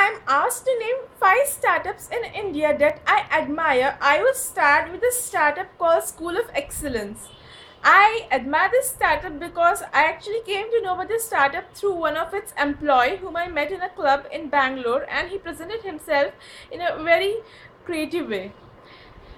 I'm asked to name 5 startups in India that I admire, I will start with a startup called School of Excellence. I admire this startup because I actually came to know about this startup through one of its employee whom I met in a club in Bangalore, and he presented himself in a very creative way.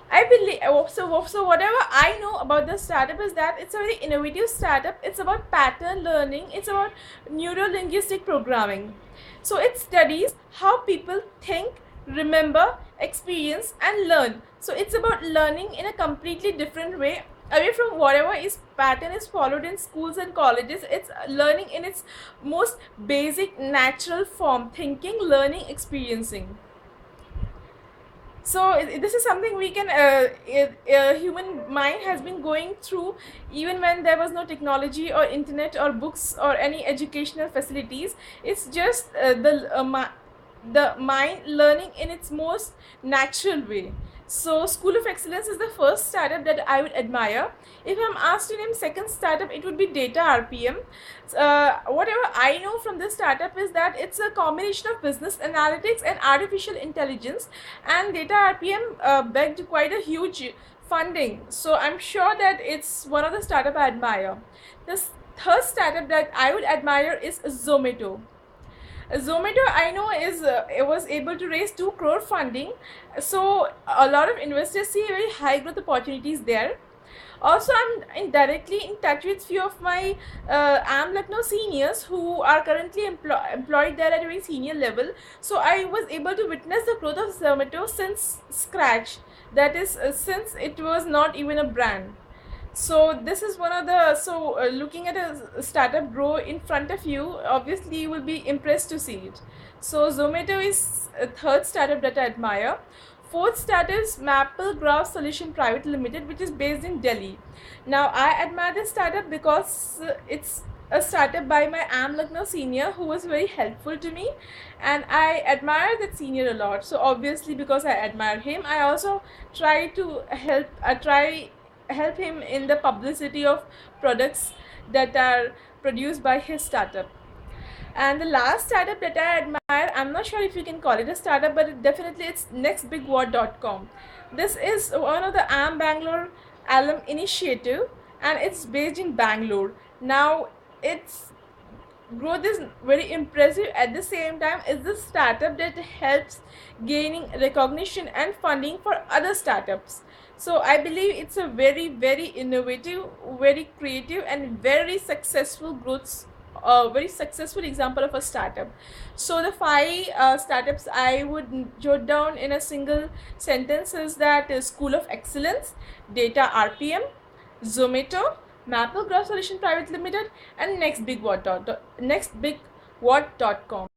I believe so whatever I know about the startup is that it's a very innovative startup. It's about pattern learning, it's about neuro-linguistic programming. So it studies how people think, remember, experience and learn. So it's about learning in a completely different way, away from whatever is pattern is followed in schools and colleges. It's learning in its most basic natural form, thinking, learning, experiencing. So this is something we can human mind has been going through even when there was no technology or internet or books or any educational facilities. It's just the mind learning in its most natural way. So School of Excellence is the first startup that I would admire. If I'm asked to name second startup, it would be Data RPM. Whatever I know from this startup is that it's a combination of business analytics and artificial intelligence, and Data RPM begged quite a huge funding. So I'm sure that it's one of the startup I admire. The third startup that I would admire is Zomato. Zomato, I know, it was able to raise 2 crore funding, so a lot of investors see very high growth opportunities there. Also, I'm directly in touch with few of my AM Lucknow seniors who are currently employed there at a very senior level. So I was able to witness the growth of Zomato since scratch. That is, since it was not even a brand. So this is one of the, looking at a startup grow in front of you, obviously you will be impressed to see it. So Zomato is a third startup that I admire. Fourth startup is Maple Graph Solution Private Limited, which is based in Delhi. Now I admire this startup because it's a startup by my AM Lucknow senior who was very helpful to me, and I admire that senior a lot. So obviously because I admire him, I also try to help him in the publicity of products that are produced by his startup. And the last startup that I admire, I'm not sure if you can call it a startup, but it's nextbigwhat.com. This is one of the AM Bangalore alum initiative, and it's based in Bangalore. Now its growth is very impressive. At the same time, it's the startup that helps gaining recognition and funding for other startups. So I believe it's a very, very innovative, very creative and very successful growth, very successful example of a startup. So the 5 startups I would jot down in a single sentence is that School of Excellence, Data RPM, Zomato, Maple Graph Solution Private Limited, and nextbigwhat.com.